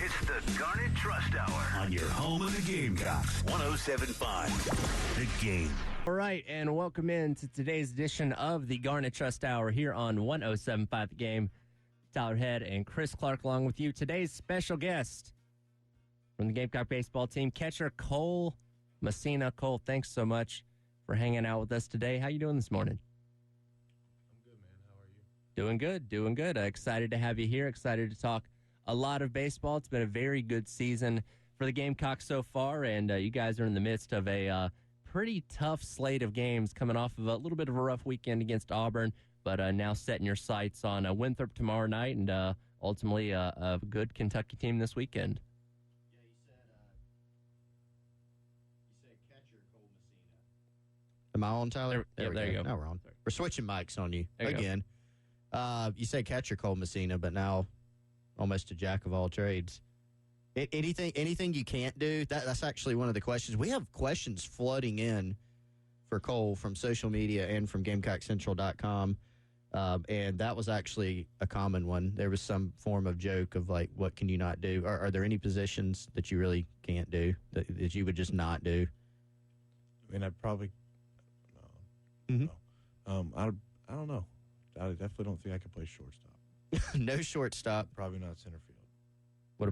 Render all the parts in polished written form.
It's the Garnet Trust Hour on your home of the Gamecocks, 107.5 The Game. All right, and welcome in to today's edition of the Garnet Trust Hour here on 107.5 The Game. Tyler Head and Chris Clark along with you. Today's special guest from the Gamecock baseball team, catcher Cole Messina. Cole, thanks so much for hanging out with us today. How you doing this morning? I'm good, man. How are you? Doing good. Excited to have you here. Excited to talk a lot of baseball. It's been a very good season for the Gamecocks so far, and you guys are in the midst of a pretty tough slate of games coming off of a little bit of a rough weekend against Auburn, but now setting your sights on Winthrop tomorrow night and ultimately a good Kentucky team this weekend. Yeah, you said catcher Cole Messina. Am I on, Tyler? There you go. Now we're on. Sorry. We're switching mics on you There you again. You said catcher Cole Messina, but now almost a jack of all trades. Anything you can't do? That's actually one of the questions. We have questions flooding in for Cole from social media and from GamecockCentral.com. And that was actually a common one. There was some form of joke of like, what can you not do? Are there any positions that you really can't do that you would just not do? I mean, I'd probably no. Mm-hmm. I don't know. I definitely don't think I could play shortstop. No shortstop. Probably not center field. What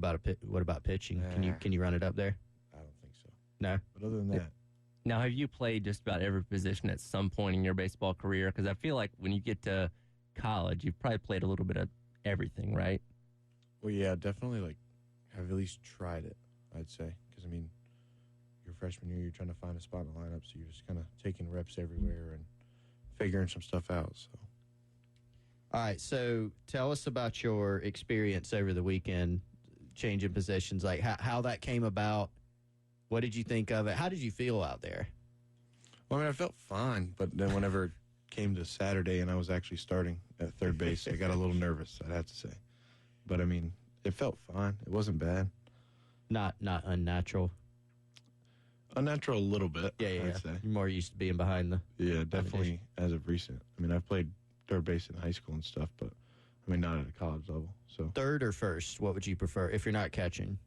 about pitching? Nah. Can you run it up there? I don't think so. No. But other than that, Now, have you played just about every position at some point in your baseball career? Because I feel like when you get to college, you've probably played a little bit of everything, right? well, yeah, definitely. Like, have at least tried it. I'd say because I mean, your freshman year, you're trying to find a spot in the lineup, so you're just kind of taking reps everywhere and figuring some stuff out. So. All right, so tell us about your experience over the weekend, changing positions, like how that came about. What did you think of it? How did you feel out there? Well, I mean, I felt fine, but then whenever it came to Saturday and I was actually starting at third base, I got a little nervous, I'd have to say. But, I mean, it felt fine. It wasn't bad. Not unnatural. Unnatural a little bit, Yeah. I'd say. You're more used to being behind the. Yeah, definitely as of recent. I mean, I've played third base in high school and stuff, but, I mean, not at a college level. So Third or first? What would you prefer if you're not catching?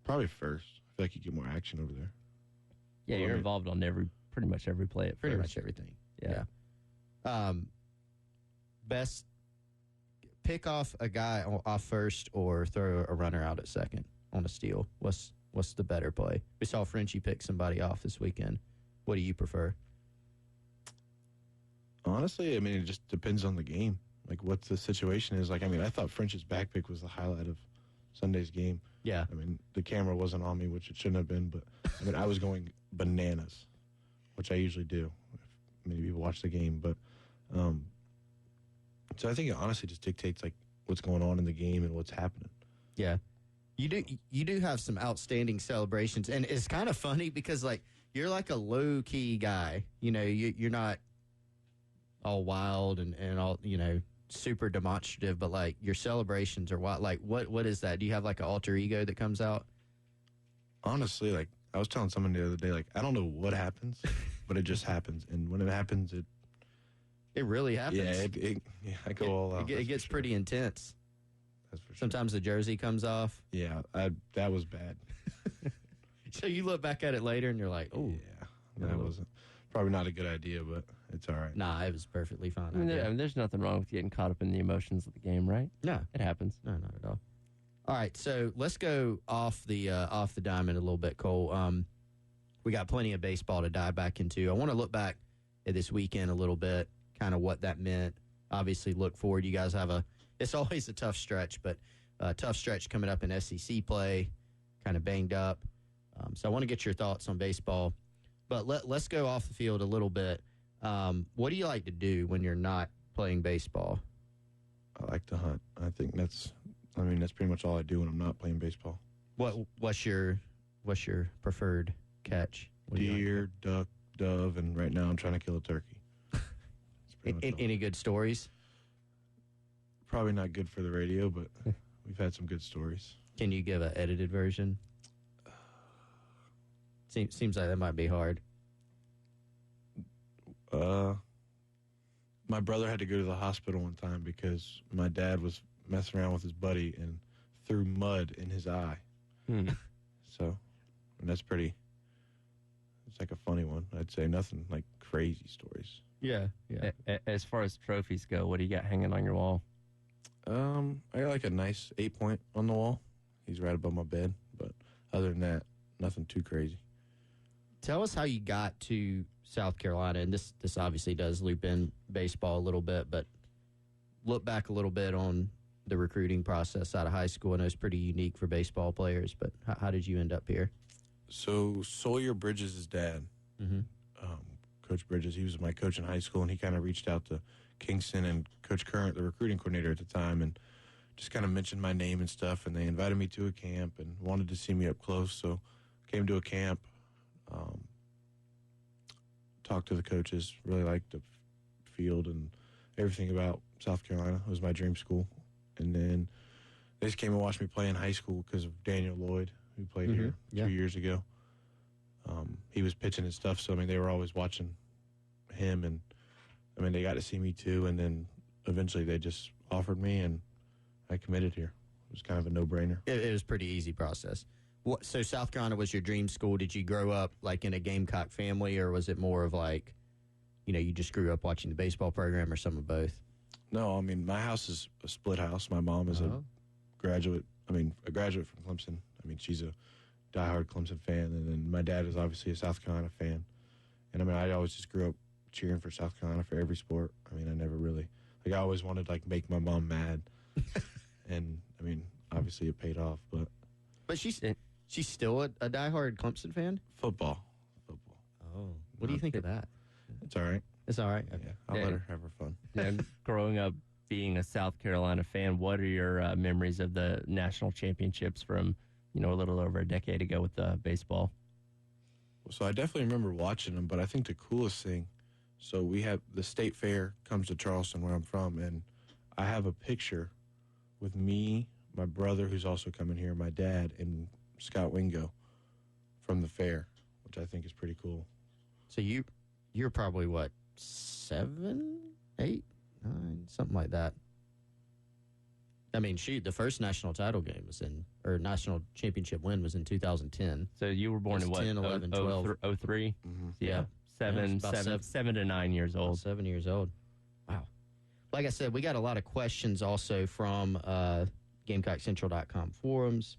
probably first. I feel like you get more action over there. Yeah, Well, you're I mean- involved on pretty much every play at Pretty first. much everything. Yeah. Best pick off a guy off first or throw a runner out at second on a steal. What's the better play? We saw Frenchie pick somebody off this weekend. What do you prefer? Honestly, I mean, it just depends on the game. Like, what the situation is. Like, I mean, I thought French's back pick was the highlight of Sunday's game. Yeah. I mean, the camera wasn't on me, which it shouldn't have been, but, I mean, I was going bananas, which I usually do if many people watch the game. But, so I think it honestly just dictates, like, what's going on in the game and what's happening. Yeah. You do have some outstanding celebrations, and it's kind of funny because, like, you're like a low-key guy. You know, you're not all wild and all, you know, super demonstrative, but, like, your celebrations are wild. Like, what is that? Do you have, like, an alter ego that comes out? Honestly, like, I was telling someone the other day, like, I don't know what happens, but it just happens. And when it happens, it really happens. Yeah, I go all out. It gets for sure. pretty intense. That's for sure. Sometimes the jersey comes off. Yeah, that was bad. So you look back at it later and you're like, oh. Yeah, that wasn't probably not a good idea, but it's all right. Nah, it was perfectly fine. I mean, there's nothing wrong with getting caught up in the emotions of the game, right? No. It happens. No, not at all. All right, so let's go off the diamond a little bit, Cole. We got plenty of baseball to dive back into. I want to look back at this weekend a little bit, kind of what that meant. Obviously, look forward. You guys have it's always a tough stretch, but a tough stretch coming up in SEC play, kind of banged up. So I want to get your thoughts on baseball. But let's go off the field a little bit. What do you like to do when you're not playing baseball? I like to hunt. I think that's pretty much all I do when I'm not playing baseball. What's your preferred catch? What do you like? Deer, duck, dove, and right now I'm trying to kill a turkey. Any good stories? Probably not good for the radio, but we've had some good stories. Can you give an edited version? Seems like that might be hard. My brother had to go to the hospital one time because my dad was messing around with his buddy and threw mud in his eye. So, and that's pretty. It's like a funny one. I'd say nothing like crazy stories. Yeah. As far as trophies go, what do you got hanging on your wall? I got like a nice 8-point on the wall. He's right above my bed, but other than that, nothing too crazy. Tell us how you got to South Carolina, and this obviously does loop in baseball a little bit, but look back a little bit on the recruiting process out of high school. I know it's pretty unique for baseball players, but how did you end up here? So Sawyer Bridges' dad, Coach Bridges, he was my coach in high school, and he kind of reached out to Kingston and Coach Current, the recruiting coordinator at the time, and just kind of mentioned my name and stuff, and they invited me to a camp and wanted to see me up close. So came to a camp, talked to the coaches, really liked the field and everything about South Carolina. It was my dream school. And then they just came and watched me play in high school because of Daniel Lloyd, who played here 2 years ago. He was pitching and stuff, so, I mean, they were always watching him, and, I mean, they got to see me too, and then eventually they just offered me, and I committed here. It was kind of a no-brainer. It was a pretty easy process. So South Carolina was your dream school. Did you grow up, like, in a Gamecock family, or was it more of, like, you just grew up watching the baseball program, or some of both? No, I mean, my house is a split house. My mom is a graduate from Clemson. I mean, she's a diehard Clemson fan, and then my dad is obviously a South Carolina fan. And, I mean, I always just grew up cheering for South Carolina for every sport. I mean, I never really, I always wanted to, make my mom mad. And, I mean, obviously it paid off, but. But she's still a diehard Clemson fan? Football. Oh. What do you think of that? It's all right. It's all right? Okay. Yeah, I'll let her have her fun. And growing up being a South Carolina fan, what are your memories of the national championships from, a little over a decade ago with baseball? So I definitely remember watching them, but I think the coolest thing, so we have the state fair comes to Charleston where I'm from, and I have a picture with me, my brother who's also coming here, my dad, and Scott Wingo from the fair, which I think is pretty cool. So you're probably, what, 7, 8, 9, something like that. I mean, the first national title game or national championship win was in 2010. So you were born in what? 10, 11, 12. 03? Mm-hmm. Yeah. About 7 to 9 years old. 7 years old. Wow. Like I said, we got a lot of questions also from GamecockCentral.com forums,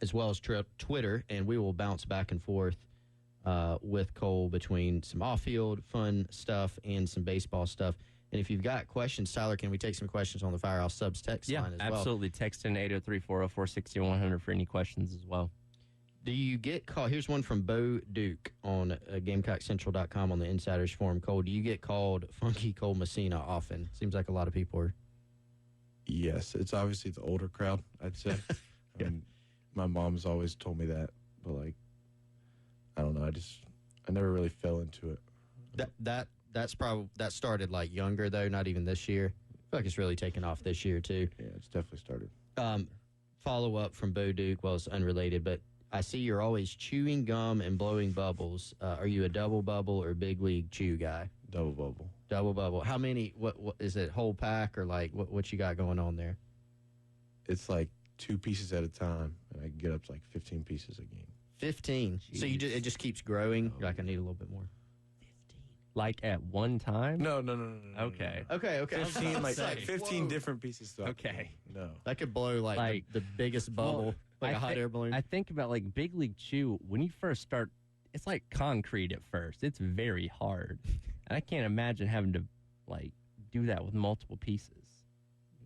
as well as Twitter, and we will bounce back and forth with Cole between some off-field fun stuff and some baseball stuff. And if you've got questions, Tyler, can we take some questions on the Firehouse Subs text line as well? Yeah, absolutely. Text in 803-404-6100 for any questions as well. Do you get called? Here's one from Bo Duke on GamecockCentral.com on the Insiders Forum. Cole, do you get called Funky Cole Messina often? Seems like a lot of people are. Yes, it's obviously the older crowd, I'd say. I mean, my mom's always told me that, but, I don't know. I never really fell into it. That started younger though, not even this year. I feel like it's really taken off this year too. Yeah, it's definitely started. Follow up from Bo Duke. Well, it's unrelated, but I see you're always chewing gum and blowing bubbles. Are you a double bubble or big league chew guy? Double bubble. Double bubble. How many? What is it? Whole pack or what you got going on there? It's 2 pieces at a time, and I can get up to 15 pieces a game. 15. Jeez. So it just keeps growing. You're I need a little bit more. 15. At one time? No. Okay. Okay. 15, 15 different pieces. Okay. No. That could blow the biggest bubble, a hot air balloon. I think about Big League Chew, when you first start, it's like concrete at first. It's very hard. And I can't imagine having to do that with multiple pieces.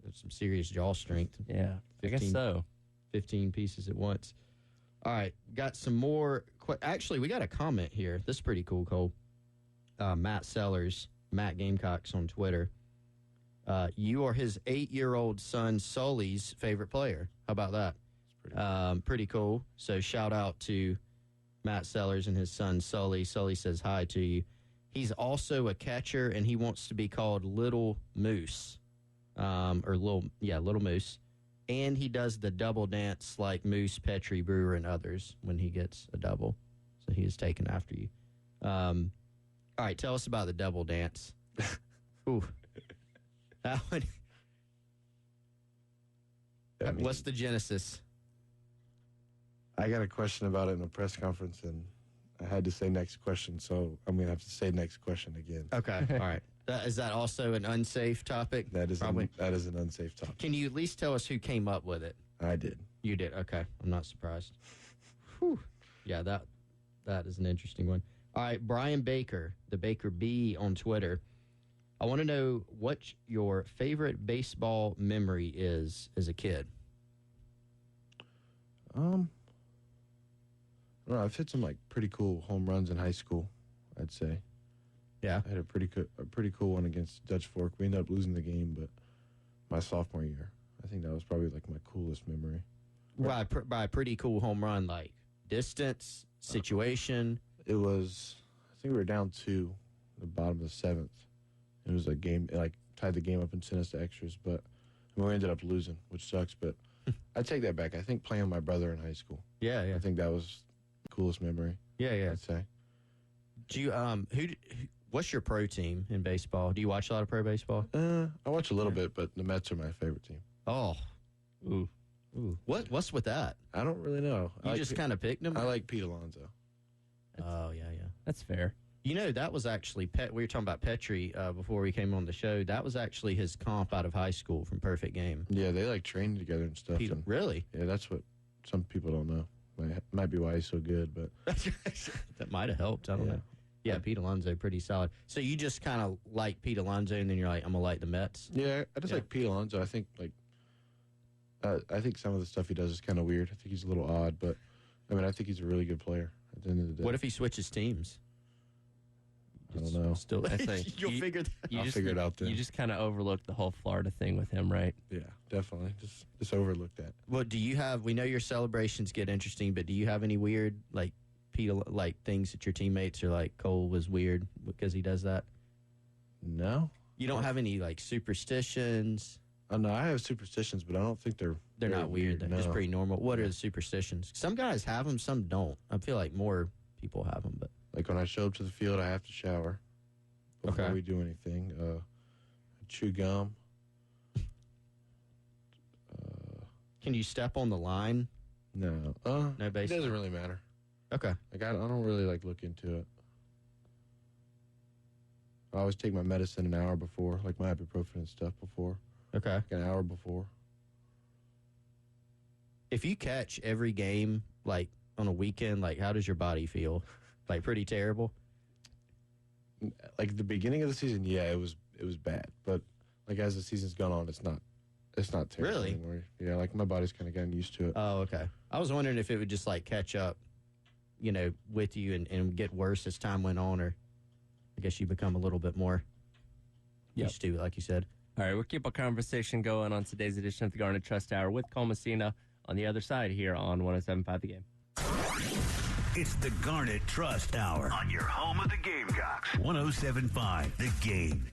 There's some serious jaw strength. Yeah, 15, I guess so. 15 pieces at once. All right, got some more. Actually, we got a comment here. This is pretty cool, Cole. Matt Sellers, Matt Gamecocks on Twitter. You are his 8-year-old son Sully's favorite player. How about that? Pretty cool. So shout out to Matt Sellers and his son Sully. Sully says hi to you. He's also a catcher, and he wants to be called Little Moose, Little Moose. And he does the double dance like Moose, Petrie, Brewer, and others when he gets a double. So he is taken after you. All right, tell us about the double dance. Ooh. That one. I mean, What's the genesis? I got a question about it in a press conference, and I had to say next question, so I'm going to have to say next question again. Okay, all right. Is that also an unsafe topic? That is Probably. that is an unsafe topic. Can you at least tell us who came up with it? I did. You did. Okay, I'm not surprised. Whew. Yeah, that is an interesting one. All right, Brian Baker, the Baker B on Twitter. I want to know what your favorite baseball memory is as a kid. I don't know. I've hit some like pretty cool home runs in high school, I'd say. Yeah. I had a pretty cool one against Dutch Fork. We ended up losing the game, but my sophomore year, I think that was probably like my coolest memory. By a pretty cool home run, like distance, situation. It was, I think we were down 2, the bottom of the 7th. It was a game, like tied the game up and sent us to extras, but we ended up losing, which sucks. But I take that back. I think playing with my brother in high school. Yeah, yeah. I think that was the coolest memory. Yeah, yeah. I'd say. Do you what's your pro team in baseball? Do you watch a lot of pro baseball? I watch a little bit, but the Mets are my favorite team. Oh, ooh. What's with that? I don't really know. You just kind of picked them. I like Pete Alonso. Oh yeah. That's fair. You know, that was actually we were talking about Petrie before we came on the show. That was actually his comp out of high school from Perfect Game. Yeah, they like trained together and stuff. And, really? yeah, that's what some people don't know. Might be why he's so good, but that might have helped. I don't know. Yeah, Pete Alonso, pretty solid. So you just kind of like Pete Alonso, and then you're like, I'm gonna like the Mets. Yeah, I just like Pete Alonso. I think I think some of the stuff he does is kind of weird. I think he's a little odd, but I mean, I think he's a really good player. At the end of the day, What if he switches teams? I don't know. Still, I think you'll figure that. I'll figure it out then. You just kind of overlooked the whole Florida thing with him, right? Yeah, definitely. Just overlooked that. Well, do you have? We know your celebrations get interesting, but do you have any weird things that your teammates are like? Cole was weird because he does that. No, You don't have any like superstitions. No, I have superstitions, but I don't think they're Not weird. They're No. just pretty normal. What are the superstitions? Some guys have them, some don't. I feel like more people have them, but Like when I show up to the field, I have to shower before Okay. we do anything. I chew gum. can you step on the line? No, No it base. doesn't really matter. Okay. Like I don't really like look into it. I always take my medicine an hour before, like my ibuprofen and stuff before, Okay. like an hour before. If you catch every game like on a weekend, like how does your body feel? Like pretty terrible? Like the beginning of the season, yeah, it was bad, but like as the season's gone on, it's not terrible Really? anymore. Yeah, like my body's kind of gotten used to it. Oh, okay. I was wondering if it would just like catch up, with you and get worse as time went on, or I guess you become a little bit more used to it, like you said. All right, we'll keep our conversation going on today's edition of the Garnet Trust Hour with Cole Messina on the other side here on 107.5 The Game. It's the Garnet Trust Hour on your home of the Gamecocks. 107.5 The Game.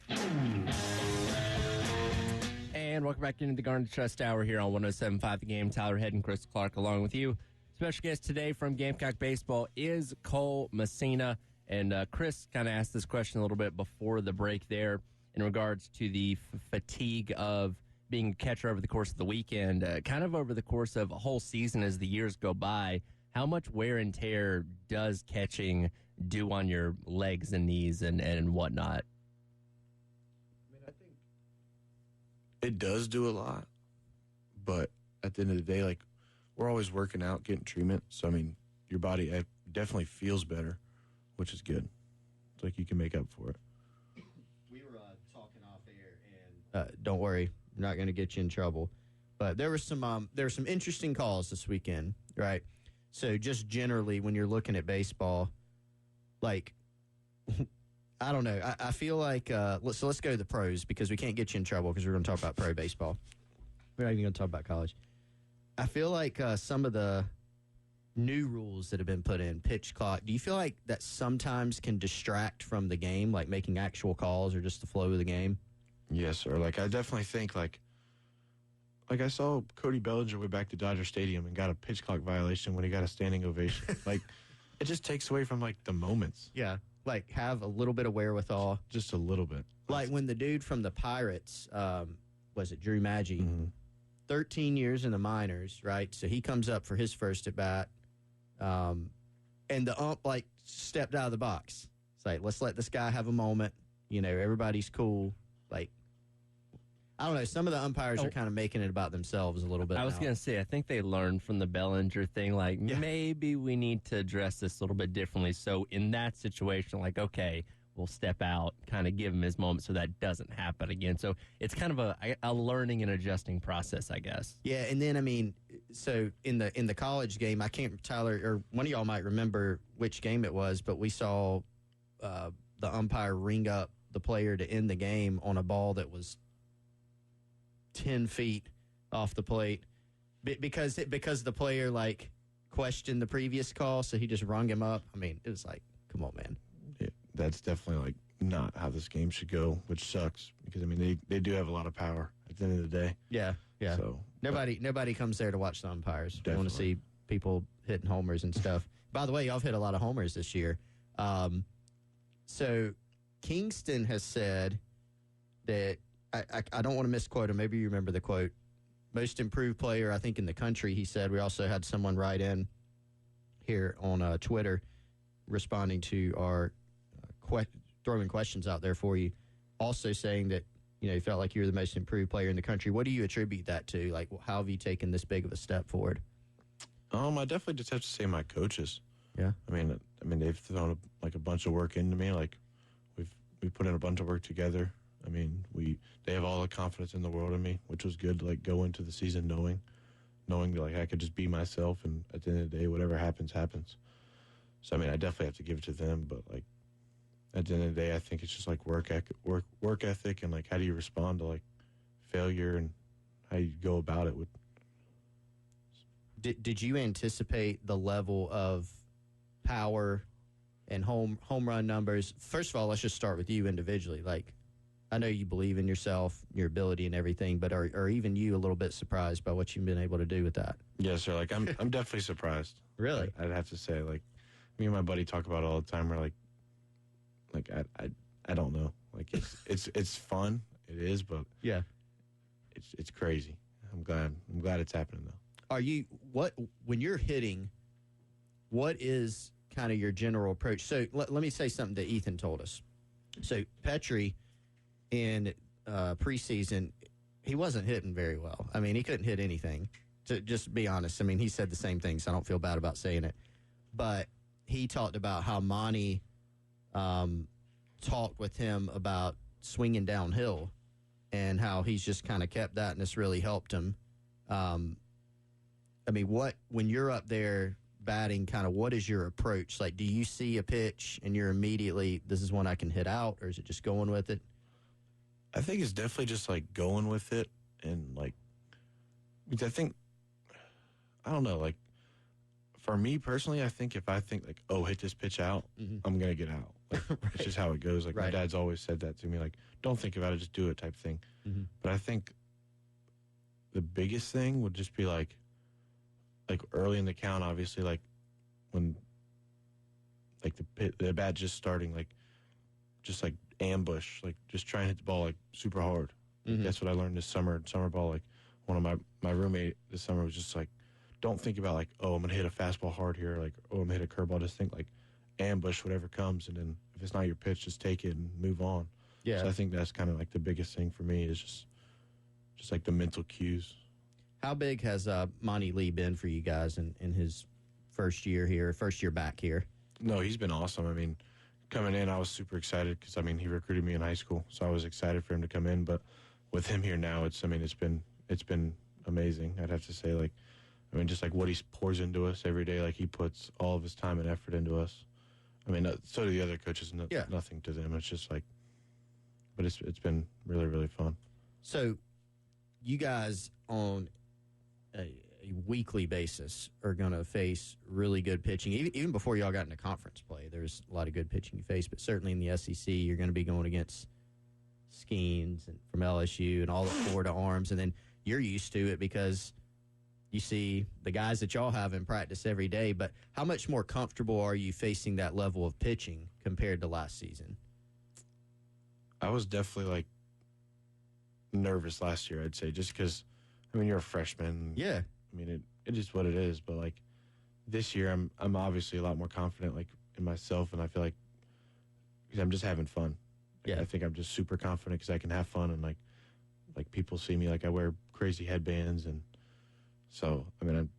And welcome back into the Garnet Trust Hour here on 107.5 The Game. Tyler Head and Chris Clark along with you. Special guest today from Gamecock Baseball is Cole Messina. And Chris kind of asked this question a little bit before the break there in regards to the fatigue of being a catcher over the course of the weekend, kind of over the course of a whole season as the years go by. How much wear and tear does catching do on your legs and knees and whatnot? I mean, I think it does do a lot, but at the end of the day, like we're always working out, getting treatment. So I mean, your body definitely feels better, which is good. It's like you can make up for it. We were talking off air, and don't worry, we're not going to get you in trouble. But there were some interesting calls this weekend, right? So just generally, when you're looking at baseball, like I don't know, I feel like let's go to the pros because we can't get you in trouble because we're going to talk about pro baseball. We're not even going to talk about college. I feel like some of the new rules that have been put in, pitch clock, do you feel like that sometimes can distract from the game, like making actual calls or just the flow of the game? Yes, sir. Like I definitely think like I saw Cody Bellinger went back to Dodger Stadium and got a pitch clock violation when he got a standing ovation. Like it just takes away from like the moments. Yeah, like have a little bit of wherewithal. Just a little bit. Like when the dude from the Pirates, was it Drew Maggi? Mm-hmm. 13 years in the minors, right? So he comes up for his first at bat, and the ump like stepped out of the box. It's like, let's let this guy have a moment. You know, everybody's cool. Like, I don't know. Some of the umpires are kind of making it about themselves a little bit. I was going to say, I think they learned from the Bellinger thing. Like, maybe we need to address this a little bit differently. So in that situation, like, okay, we'll step out, kind of give him his moment so that doesn't happen again. So it's kind of a learning and adjusting process, I guess. Yeah, and then, I mean, so in the college game, I can't, Tyler, or one of y'all might remember which game it was, but we saw the umpire ring up the player to end the game on a ball that was 10 feet off the plate because the player, like, questioned the previous call, so he just rung him up. I mean, it was like, come on, man. Yeah, that's definitely, like, not how this game should go, which sucks because, I mean, they do have a lot of power at the end of the day. Yeah. So Nobody comes there to watch the umpires. Definitely. They want to see people hitting homers and stuff. By the way, y'all have hit a lot of homers this year. So Kingston has said that, I don't want to misquote him. Maybe you remember the quote. Most improved player, I think, in the country, he said. We also had someone write in here on Twitter responding to our throwing questions out there for you, also saying that, you know, you felt like you were the most improved player in the country. What do you attribute that to? Like, how have you taken this big of a step forward? I definitely just have to say my coaches. Yeah. I mean, they've thrown a bunch of work into me. Like, we put in a bunch of work together. I mean, they have all the confidence in the world in me, which was good to, like, go into the season knowing that, like, I could just be myself, and at the end of the day, whatever happens, happens. So, I mean, I definitely have to give it to them, but, like, at the end of the day, I think it's just, like, work ethic and, like, how do you respond to, like, failure and how you go about it. Did you anticipate the level of power and home run numbers? First of all, let's just start with you individually. Like, I know you believe in yourself, your ability and everything, but are even you a little bit surprised by what you've been able to do with that? Yes, sir. Like, I'm definitely surprised. Really? I'd have to say, like, me and my buddy talk about it all the time. We're like I don't know. Like, it's fun. It is, but yeah, it's crazy. I'm glad it's happening though. When you're hitting, what is kind of your general approach? So let me say something that Ethan told us. So Petrie in preseason, he wasn't hitting very well. I mean, he couldn't hit anything. To just be honest, I mean, he said the same thing, so I don't feel bad about saying it. But he talked about how Monty talked with him about swinging downhill and how he's just kind of kept that, and it's really helped him. I mean, when you're up there batting, kind of what is your approach? Like, do you see a pitch and you're immediately, this is one I can hit out, or is it just going with it? I think it's definitely just, like, going with it, and, like, because I don't know, like, for me personally, I think if I think, like, oh, hit this pitch out, I'm going to get out. Like, Right. It's just how it goes. Like, Right. my dad's always said that to me, like, don't think about it, just do it type thing. Mm-hmm. But I think the biggest thing would just be, like early in the count, obviously, like, when, like, the bat just starting, like, just, like, ambush, like, just try and hit the ball, like, super hard. Mm-hmm. That's what I learned this summer ball. Like, one of my roommate this summer was just like, don't think about, like, oh, I'm going to hit a fastball hard here, like, oh, I'm going to hit a curveball. Just think, like, ambush whatever comes, and then if it's not your pitch, just take it and move on. Yeah. So I think that's kind of, like, the biggest thing for me is just like, the mental cues. How big has Monty Lee been for you guys in his first year back here? No, he's been awesome. I mean, coming in, I was super excited because, I mean, he recruited me in high school, so I was excited for him to come in. But with him here now, it's been amazing. I'd have to say, like, I mean, just, like, what he pours into us every day, like, he puts all of his time and effort into us. I mean, so do the other coaches. Nothing to them. It's just, like, but it's been really, really fun. So you guys on a weekly basis are going to face really good pitching. Even before y'all got into conference play, there's a lot of good pitching you face, but certainly in the SEC, you're going to be going against Skeens and from LSU and all the Florida arms, and then you're used to it because you see the guys that y'all have in practice every day. But how much more comfortable are you facing that level of pitching compared to last season? I was definitely, like, nervous last year, I'd say, just because, I I mean, you're a freshman. Yeah. I mean, it is what it is. But like this year, I'm obviously a lot more confident, like in myself, and I feel like because I'm just having fun. Like, Yeah. I think I'm just super confident because I can have fun, and like people see me, like I wear crazy headbands, and so I mean,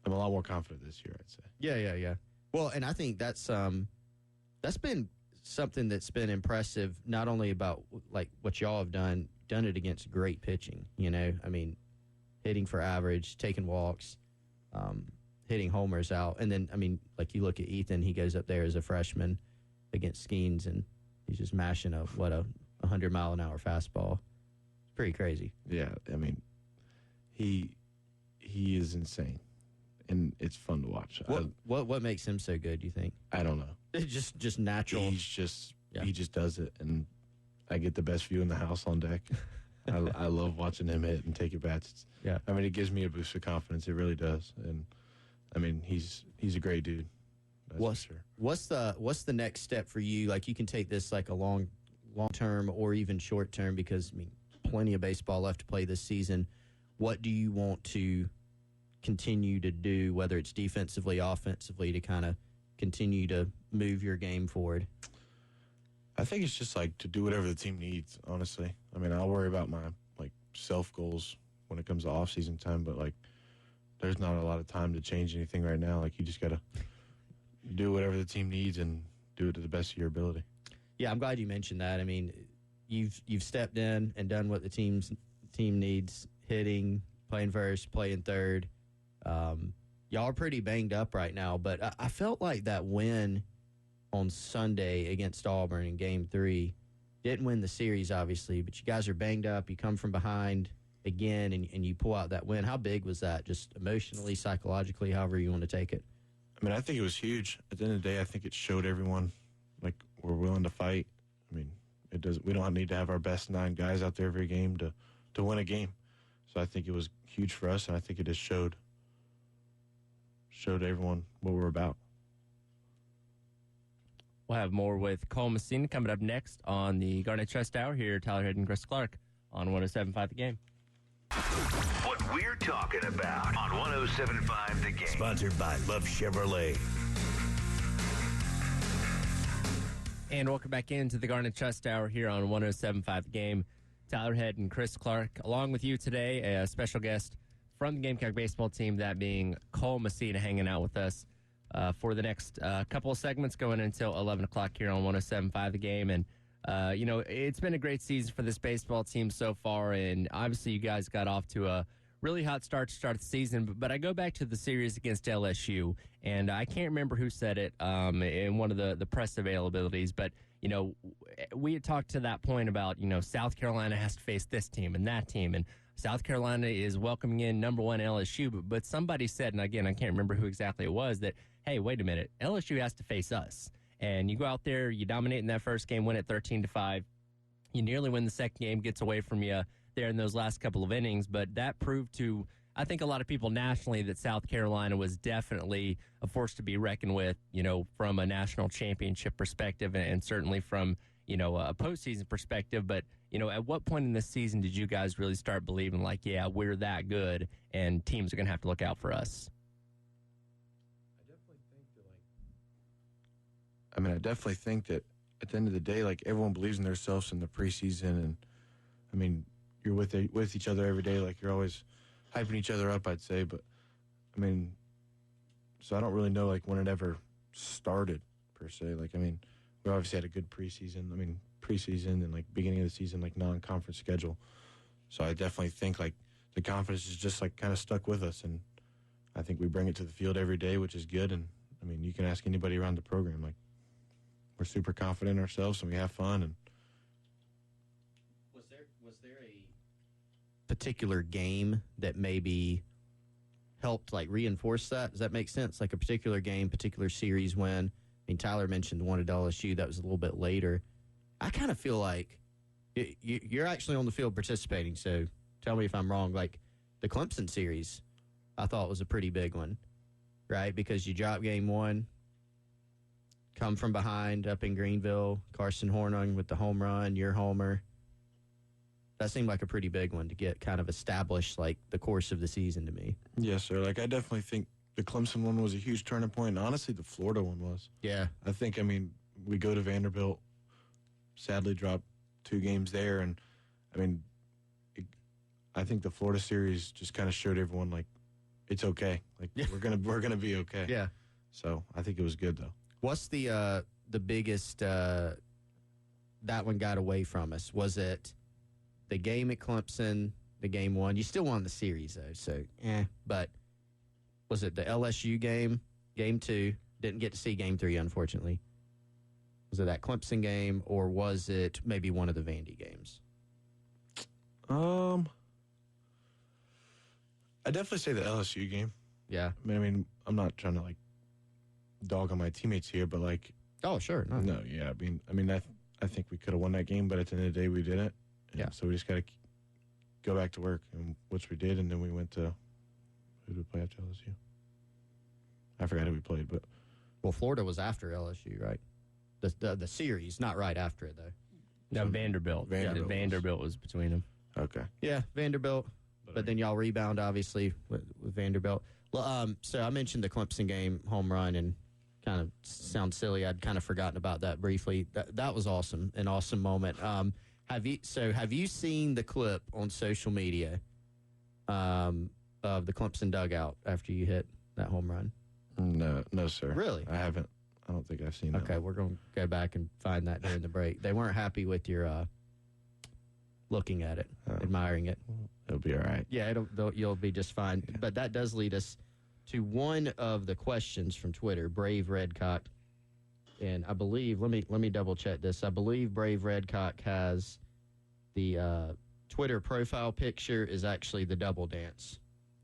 I'm a lot more confident this year, I'd say. Yeah. Well, and I think that's been something that's been impressive, not only about like what y'all have done it against great pitching, you know. I mean, hitting for average, taking walks, hitting homers out. And then, I mean, like you look at Ethan, he goes up there as a freshman against Skeens, and he's just mashing a 100-mile-an-hour fastball. It's pretty crazy. Yeah, I mean, he is insane, and it's fun to watch. What makes him so good, do you think? I don't know. It's just natural. He just does it, and I get the best view in the house on deck. I love watching him hit and take at bats. Yeah. I mean, it gives me a boost of confidence. It really does. And I mean, he's a great dude. That's for sure. What's the next step for you? Like, you can take this like a long term or even short term, because I mean, plenty of baseball left to play this season. What do you want to continue to do, whether it's defensively, offensively, to kind of continue to move your game forward? I think it's just like to do whatever the team needs, honestly. I mean, I'll worry about my like self goals when it comes to off season time, but like there's not a lot of time to change anything right now. Like, you just gotta do whatever the team needs and do it to the best of your ability. Yeah, I'm glad you mentioned that. I mean, you've stepped in and done what the team needs: hitting, playing first, playing third. Y'all are pretty banged up right now, but I felt like that win on Sunday against Auburn in Game 3 didn't win the series, obviously, but you guys are banged up. You come from behind again, and you pull out that win. How big was that, just emotionally, psychologically, however you want to take it? I mean, I think it was huge. At the end of the day, I think it showed everyone like we're willing to fight. I mean, we don't need to have our best 9 guys out there every game to win a game. So I think it was huge for us, and I think it just showed everyone what we're about. We'll have more with Cole Messina coming up next on the Garnet Trust Hour here. Tyler Head and Chris Clark on 107.5 The Game. What we're talking about on 107.5 The Game. Sponsored by Love Chevrolet. And welcome back into the Garnet Trust Hour here on 107.5 The Game. Tyler Head and Chris Clark, along with you today, a special guest from the Gamecock baseball team, that being Cole Messina, hanging out with us for the next couple of segments going until 11 o'clock here on 107.5 The Game. And, you know, it's been a great season for this baseball team so far, and obviously you guys got off to a really hot start to start the season. But I go back to the series against LSU, and I can't remember who said it in one of the press availabilities, but, you know, we had talked to that point about, you know, South Carolina has to face this team and that team, and South Carolina is welcoming in number 1 LSU, but somebody said, and again, I can't remember who exactly it was, that, hey, wait a minute, LSU has to face us. And you go out there, you dominate in that first game, win it 13-5. You nearly win the second game, gets away from you there in those last couple of innings, but that proved to, I think, a lot of people nationally that South Carolina was definitely a force to be reckoned with, you know, from a national championship perspective and certainly from, you know, a postseason perspective. But, you know, at what point in this season did you guys really start believing, like, yeah, we're that good and teams are going to have to look out for us? I definitely think that at the end of the day, like, everyone believes in themselves in the preseason, and I mean, you're with each other every day, like, you're always hyping each other up, I'd say. But I mean, so I don't really know like when it ever started per se. Like, I mean, we obviously had a good preseason. I mean, preseason and like beginning of the season, like non-conference schedule. So I definitely think like the confidence is just like kind of stuck with us, and I think we bring it to the field every day, which is good. And I mean, you can ask anybody around the program, like, we're super confident in ourselves and we have fun. And was there a particular game that maybe helped like reinforce that? Does that make sense? Like a particular game, particular series win. I mean, Tyler mentioned the one at LSU. That was a little bit later. I kind of feel like you're actually on the field participating, so tell me if I'm wrong. Like the Clemson series, I thought was a pretty big one, right? Because you drop game 1, come from behind up in Greenville, Carson Hornung with the home run, your homer. That seemed like a pretty big one to get kind of established, like, the course of the season to me. Yes, sir. Like, I definitely think the Clemson one was a huge turning point, and honestly, the Florida one was. Yeah. I think, we go to Vanderbilt, sadly dropped 2 games there, and, I think the Florida series just kind of showed everyone, like, it's okay. Like, we're gonna be okay. Yeah. So, I think it was good, though. What's the biggest that one got away from us? Was it the game at Clemson, the game 1? You still won the series, though, so, But was it the LSU game, game 2? Didn't get to see game 3, unfortunately. Was it that Clemson game, or was it maybe one of the Vandy games? I definitely say the LSU game. Yeah. I'm not trying to, like, dog on my teammates here, but, like... Oh, sure. No, yeah. I think we could have won that game, but at the end of the day, we didn't. Yeah. So we just got to go back to work, and which we did, and then we went to... Who did we play after LSU? I forgot who we played, but... Well, Florida was after LSU, right? The series, not right after it, though. No, Vanderbilt. Vanderbilt was between them. Okay. Yeah, Vanderbilt. But then y'all rebound, obviously, with Vanderbilt. Well, so I mentioned the Clemson game home run, and kind of sounds silly. I'd kind of forgotten about that briefly. That was awesome, an awesome moment. Have you seen the clip on social media of the Clemson dugout after you hit that home run? No, sir. Really? I haven't. I don't think I've seen that. Okay, we're going to go back and find that during the break. They weren't happy with your looking at it, admiring it. It'll be all right. Yeah, you'll be just fine. Yeah. But that does lead us to one of the questions from Twitter, Brave Redcock. And I believe, let me double check this. I believe Brave Redcock has the Twitter profile picture is actually the double dance.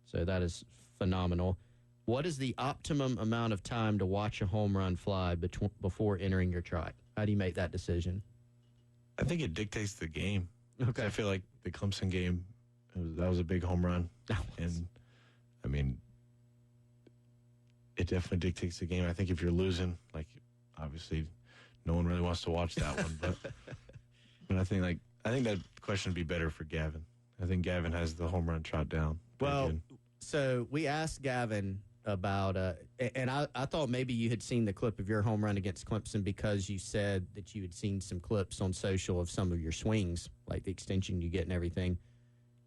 So that is phenomenal. What is the optimum amount of time to watch a home run fly before entering your trot? How do you make that decision? I think it dictates the game. Okay. I feel like the Clemson game, that was a big home run. And, it definitely dictates the game. I think if you're losing, like, obviously no one really wants to watch that one. But I think that question would be better for Gavin. I think Gavin has the home run trot down. Well, so we asked Gavin about, and I thought maybe you had seen the clip of your home run against Clemson because you said that you had seen some clips on social of some of your swings, like the extension you get and everything.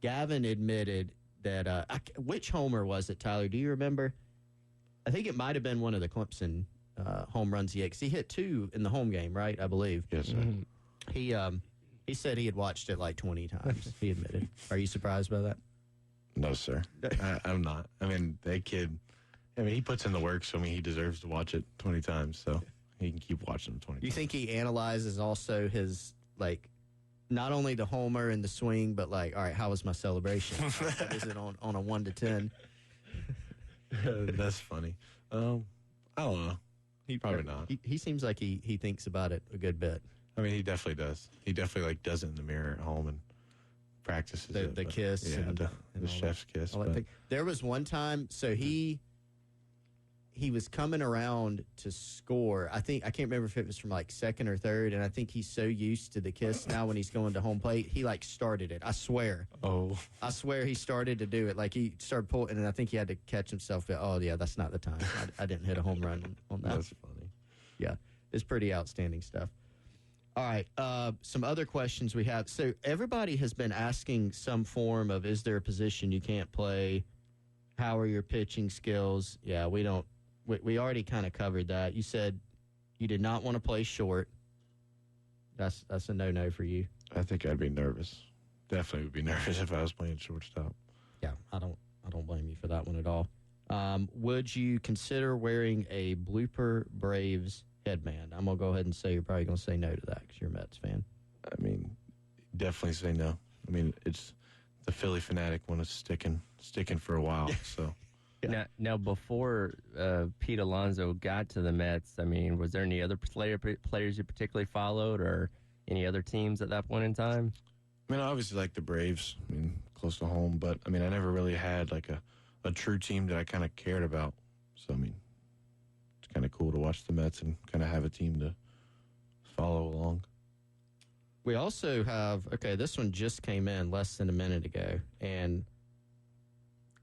Gavin admitted that, which homer was it, Tyler? Do you remember? I think it might have been one of the Clemson home runs he hit, 'cause he hit 2 in the home game, right? I believe. Yes, sir. Mm-hmm. He said he had watched it like 20 times, he admitted. Are you surprised by that? No, sir. I'm not. That kid, he puts in the work, so he deserves to watch it 20 times, so he can keep watching it 20 times. You think he analyzes also his, like, not only the homer and the swing, but, like, all right, how was my celebration? Is it on a 1 to 10? That's funny. I don't know. Probably not. He seems like he thinks about it a good bit. He definitely does. He definitely, like, does it in the mirror at home and practices the kiss. Yeah, and the chef's kiss. There was one time, so he was coming around to score. I can't remember if it was from, like, second or third, and I think he's so used to the kiss now when he's going to home plate, he, like, started it. I swear. Oh. I swear he started to do it. Like, he started pulling, and I think he had to catch himself. Oh, yeah, that's not the time. I didn't hit a home run on that. That's funny. Yeah, it's pretty outstanding stuff. All right, some other questions we have. So everybody has been asking some form of, is there a position you can't play? How are your pitching skills? Yeah, we already kind of covered that. You said you did not want to play short. That's a no-no for you. I think I'd be nervous. Definitely would be nervous if I was playing shortstop. Yeah, I don't blame you for that one at all. Would you consider wearing a Blooper Braves headband? I'm going to go ahead and say you're probably going to say no to that because you're a Mets fan. Definitely say no. It's the Philly fanatic one is sticking for a while. So yeah. Now before Pete Alonso got to the Mets, was there any other players you particularly followed, or any other teams at that point in time? Obviously like the Braves. Close to home, but I never really had like a true team that I kind of cared about. So kind of cool to watch the Mets and kind of have a team to follow along. We also have, okay, this one just came in less than a minute ago, and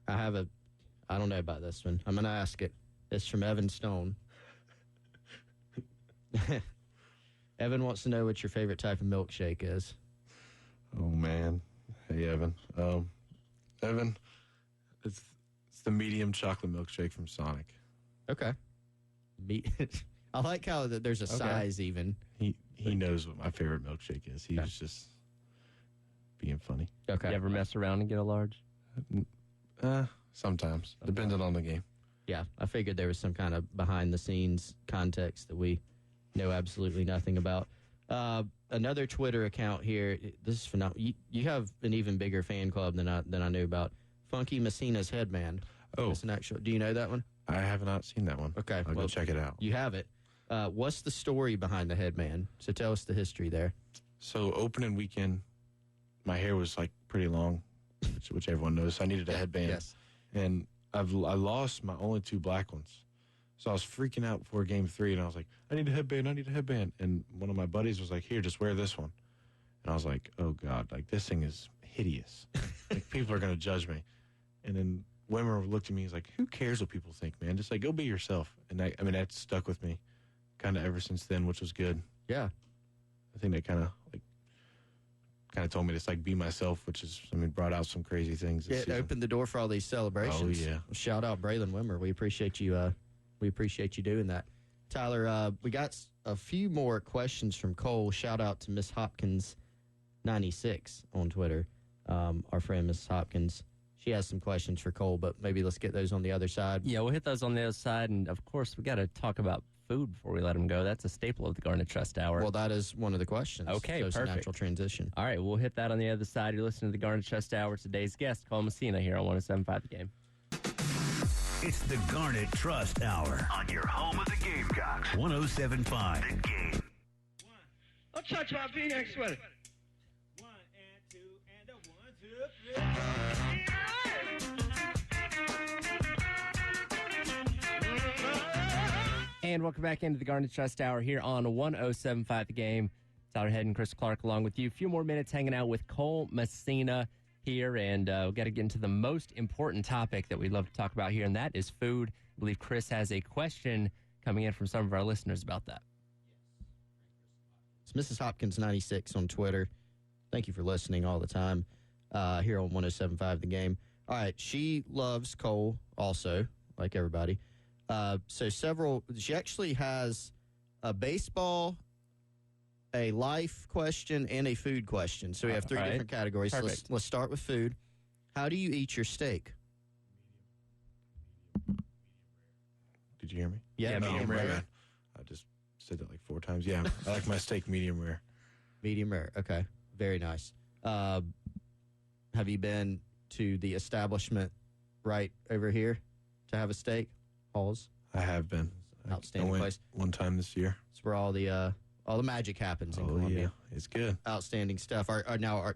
I don't know about this one. I'm going to ask it. It's from Evan Stone. Evan wants to know what your favorite type of milkshake is. Oh, man. Hey, Evan. Evan, it's the medium chocolate milkshake from Sonic. Okay. I like how there's a size even. He knows what my favorite milkshake is. He was just being funny. Okay. You ever mess around and get a large? Sometimes, depending on the game. Yeah, I figured there was some kind of behind-the-scenes context that we know absolutely nothing about. Another Twitter account here. This is phenomenal. You have an even bigger fan club than I knew about. Funky Messina's Headband. Oh, it's an actual. Do you know that one? I have not seen that one. Okay, I'll go check it out. You have it. What's the story behind the headband? So tell us the history there. So opening weekend, my hair was like pretty long, which everyone knows. So I needed a headband. Yes. And I lost my only 2 black ones. So I was freaking out before game 3, and I was like, I need a headband. And one of my buddies was like, here, just wear this one. And I was like, oh, God, like this thing is hideous. Like people are going to judge me. And then Wimmer looked at me and was like, who cares what people think, man? Just like, go be yourself. And that stuck with me kind of ever since then, which was good. Yeah. I think that kind of told me to like be myself, which is, brought out some crazy things. It opened the door for all these celebrations. Oh, yeah. Shout out Braylon Wimmer. We appreciate you. We appreciate you doing that. Tyler, we got a few more questions from Cole. Shout out to Miss Hopkins 96 on Twitter. Our friend Miss Hopkins. She has some questions for Cole, but maybe let's get those on the other side. Yeah, we'll hit those on the other side. And, of course, we got to talk about food before we let him go. That's a staple of the Garnet Trust Hour. Well, that is one of the questions. Okay, so it's perfect. a natural transition. All right, we'll hit that on the other side. You're listening to the Garnet Trust Hour. Today's guest, Cole Messina, here on 107.5 The Game. It's the Garnet Trust Hour on your home of the Gamecocks. 107.5 The Game. Don't touch my V-neck sweater. 1 and 2 and a 1, 2, 3. And welcome back into the Garnet Trust Hour here on 107.5 The Game. Tyler Head and Chris Clark along with you. A few more minutes hanging out with Cole Messina here, and we've got to get into the most important topic that we love to talk about here, and that is food. I believe Chris has a question coming in from some of our listeners about that. It's Mrs. Hopkins 96 on Twitter. Thank you for listening all the time here on 107.5 The Game. All right, she loves Cole also, like everybody. She actually has a baseball, a life question, and a food question. So we have 3 different categories. So let's start with food. How do you eat your steak? Did you hear me? Yeah, medium rare. Man. I just said that like 4 times. Yeah, I like my steak medium rare. Medium rare. Okay, very nice. Have you been to the establishment right over here to have a steak? Halls. I have been. Outstanding I went place. one time this year. It's where all the magic happens in Columbia. Yeah, it's good. Outstanding stuff.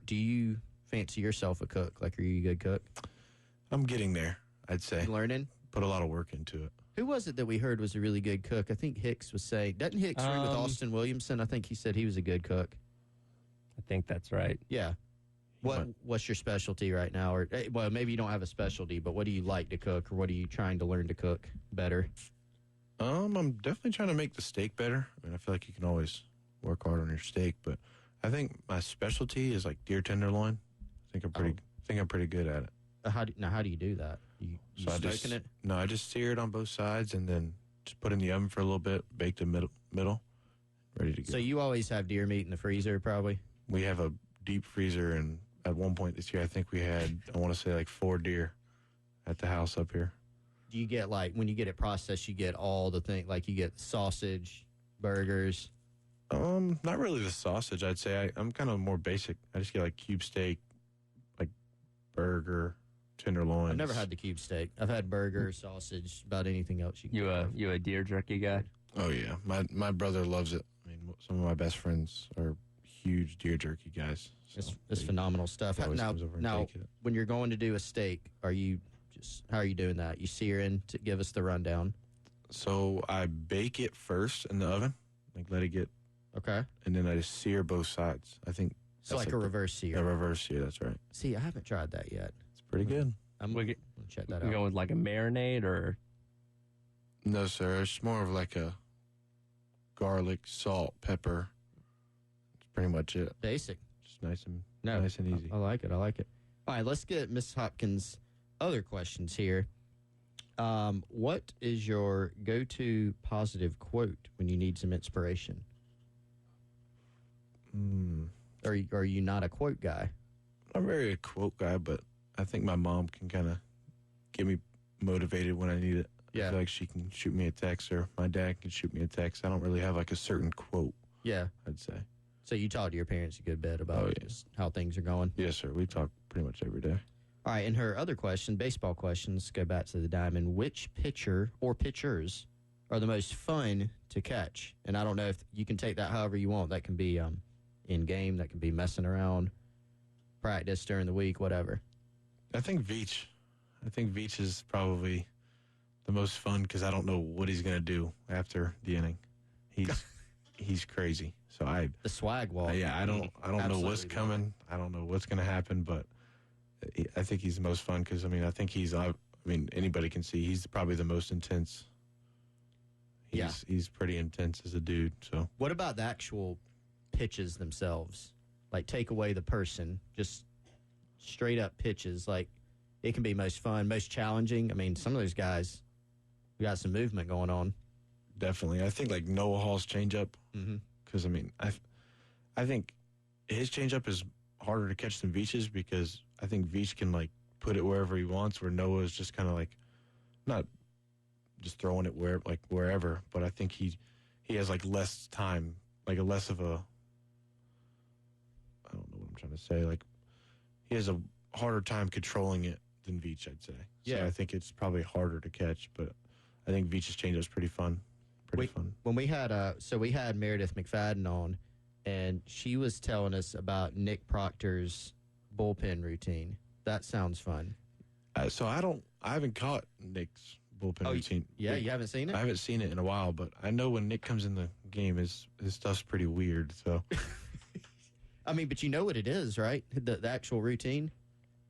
Do you fancy yourself a cook? Like, are you a good cook? I'm getting there, I'd say. Learning? Put a lot of work into it. Who was it that we heard was a really good cook? I think Hicks was saying. Doesn't Hicks ring with Austin Williamson? I think he said he was a good cook. I think that's right. Yeah. What's your specialty right now? Or well, maybe you don't have a specialty, but what do you like to cook, or what are you trying to learn to cook better? I'm definitely trying to make the steak better. I mean, I feel like you can always work hard on your steak, but I think my specialty is like deer tenderloin. I think I'm pretty good at it. How do you do that? You smoking it? No, I just sear it on both sides and then just put it in the oven for a little bit, bake the middle, ready to go. So you always have deer meat in the freezer, probably? We have a deep freezer, and at one point this year, I think we had, I want to say like 4 deer at the house up here. Do you get, like, when you get it processed, you get all the things, like you get sausage, burgers? Not really the sausage, I'd say. I'm kind of more basic. I just get like cube steak, like burger, tenderloin. I've never had the cube steak. I've had burger, sausage, about anything else you can You a deer jerky guy? Oh, yeah. My brother loves it. I mean, some of my best friends are huge deer jerky guys. So it's phenomenal stuff. Now, when you're going to do a steak, how are you doing that? You searing to give us the rundown? So I bake it first in the oven, like let it get Okay. and then I just sear both sides. I think So that's like a reverse sear. A reverse sear, that's right. See, I haven't tried that yet. It's pretty good. I'm We going get- to check that You out. going with like a marinade or No, sir. It's more of like a garlic, salt, pepper. It's pretty much it. Basic. Just nice and easy. I like it. I like it. All right, let's get Miss Hopkins' other questions here. What is your go-to positive quote when you need some inspiration? Are you not a quote guy? I'm very a quote guy, but I think my mom can kind of get me motivated when I need it. Yeah. I feel like she can shoot me a text, or my dad can shoot me a text. I don't really have like a certain quote, Yeah. I'd say. So you talk to your parents a good bit about just how things are going. Yes, sir. We talk pretty much every day. All right, and her other question, baseball questions, go back to the diamond. Which pitcher or pitchers are the most fun to catch? And I don't know if you can take that however you want. That can be in game, that can be messing around, practice during the week, whatever. I think Veach. Is probably the most fun because I don't know what he's going to do after the inning. He's crazy. So The swag wall. I don't know what's Absolutely. coming. I don't know what's going to happen, but I think he's the most fun because I think anybody can see he's probably the most intense. He's pretty intense as a dude. So What about the actual pitches themselves? Like, take away the person, just straight up pitches. Like, it can be most fun, most challenging. I mean, some of those guys, we got some movement going on. definitely, I think like Noah Hall's changeup because I think his changeup is harder to catch than Veach's because I think Veach can like put it wherever he wants, where Noah is just kind of like not just throwing it wherever, but I think he has like less time, like a less of a, I don't know what I'm trying to say, like he has a harder time controlling it than Veach, I'd say. Yeah. So I think it's probably harder to catch, but I think Veach's changeup is pretty fun. Fun. When we had we had Meredith McFadden on, and she was telling us about Nick Proctor's bullpen routine. That sounds fun. So I haven't caught Nick's bullpen routine. Yeah, you haven't seen it? I haven't seen it in a while, but I know when Nick comes in the game, his stuff's pretty weird. So I mean, but you know what it is, right? The actual routine?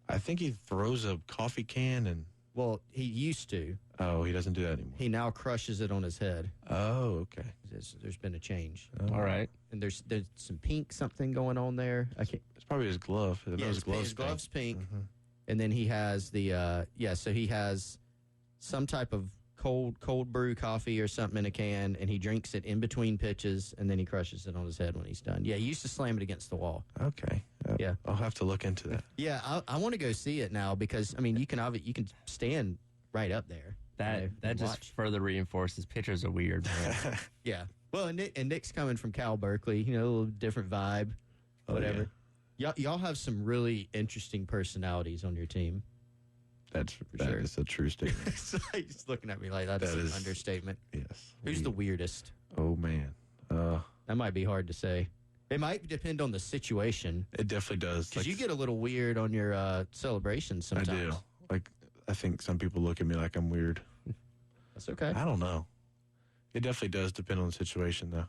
I think he throws a coffee can and. Well, he used to. Oh, he doesn't do that anymore. He now crushes it on his head. Oh, okay. There's been a change. all right? And there's some pink something going on there. I can't. It's probably his glove. His glove's pink. And then he has so he has some type of cold brew coffee or something in a can, and he drinks it in between pitches, and then he crushes it on his head when he's done. Yeah, he used to slam it against the wall. Okay. Yeah. I'll have to look into that. Yeah, I want to go see it now because I mean you can stand right up there. That just further reinforces pitchers are weird. Man. Yeah. Well, and Nick's coming from Cal Berkeley, a little different vibe, whatever. Y'all have some really interesting personalities on your team. That sure. is a true statement. He's looking at me like that's an understatement. Yes. Who's the weirdest? Oh man. That might be hard to say. It might depend on the situation. It definitely does. Because you get a little weird on your celebrations sometimes. I do. Like, I think some people look at me like I'm weird. That's okay. I don't know. It definitely does depend on the situation, though.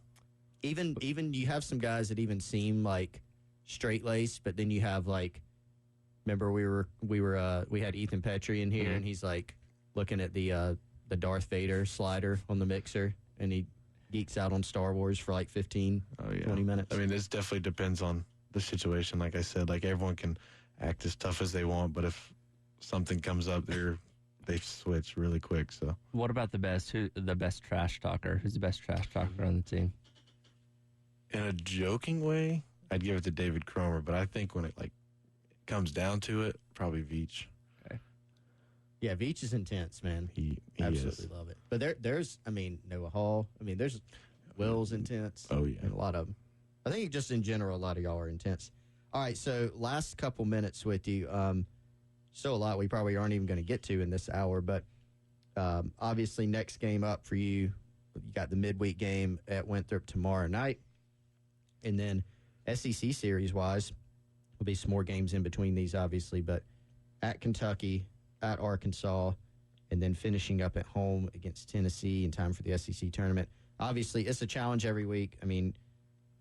Even you have some guys that even seem like straight laced, but then you have like, remember we had Ethan Petrie in here, and he's like looking at the Darth Vader slider on the mixer, and he geeks out on Star Wars for like 15, 20 minutes. I mean, this definitely depends on the situation. Like I said, like everyone can act as tough as they want, but if something comes up, they switch really quick. So, What about the best trash talker? Who's the best trash talker on the team? in a joking way, I'd give it to David Cromer, but I think when it like comes down to it, probably Veach. Yeah, Veach is intense, man. He Absolutely is. love it. But there's Noah Hall. I mean, there's Will's intense. Oh, yeah. And a lot of them. I think just in general, a lot of y'all are intense. All right, so last couple minutes with you. Still a lot we probably aren't even going to get to in this hour, but obviously next game up for you, you got the midweek game at Winthrop tomorrow night. And then SEC series-wise, there'll be some more games in between these, obviously, but at Kentucky, at Arkansas, and then finishing up at home against Tennessee in time for the SEC tournament. Obviously, it's a challenge every week. I mean,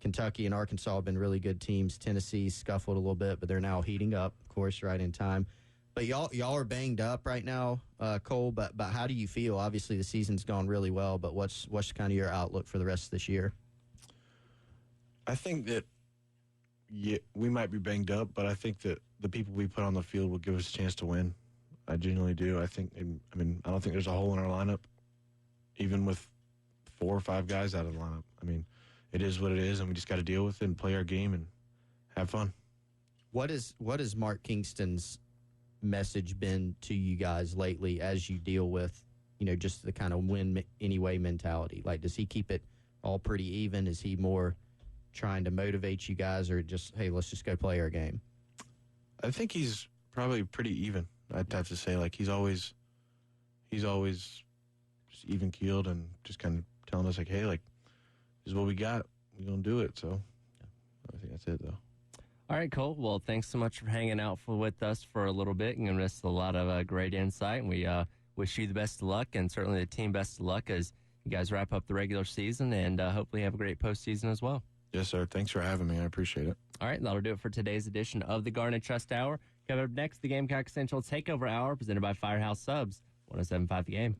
Kentucky and Arkansas have been really good teams. Tennessee scuffled a little bit, but they're now heating up, of course, right in time. But y'all are banged up right now, Cole. But how do you feel? Obviously, the season's gone really well. But what's kind of your outlook for the rest of this year? I think that we might be banged up, but I think that the people we put on the field will give us a chance to win. I genuinely do. I don't think there's a hole in our lineup, even with 4 or 5 guys out of the lineup. I mean, it is what it is, and we just got to deal with it and play our game and have fun. What is Mark Kingston's message been to you guys lately as you deal with, just the kind of win anyway mentality? Like, does he keep it all pretty even? Is he more trying to motivate you guys, or just, hey, let's just go play our game? I think he's probably pretty even. I'd have to say, like, he's always just even keeled and just kind of telling us, like, hey, like, this is what we got. We're gonna do it. So I think that's it, though. All right, Cole. Well, thanks so much for hanging out with us for a little bit and giving us a lot of great insight. And we wish you the best of luck, and certainly the team best of luck as you guys wrap up the regular season, and hopefully have a great postseason as well. Yes, sir. Thanks for having me. I appreciate it. All right, that'll do it for today's edition of the Garnet Trust Hour. Coming up next, the Gamecock Central Takeover Hour presented by Firehouse Subs, 107.5 The Game.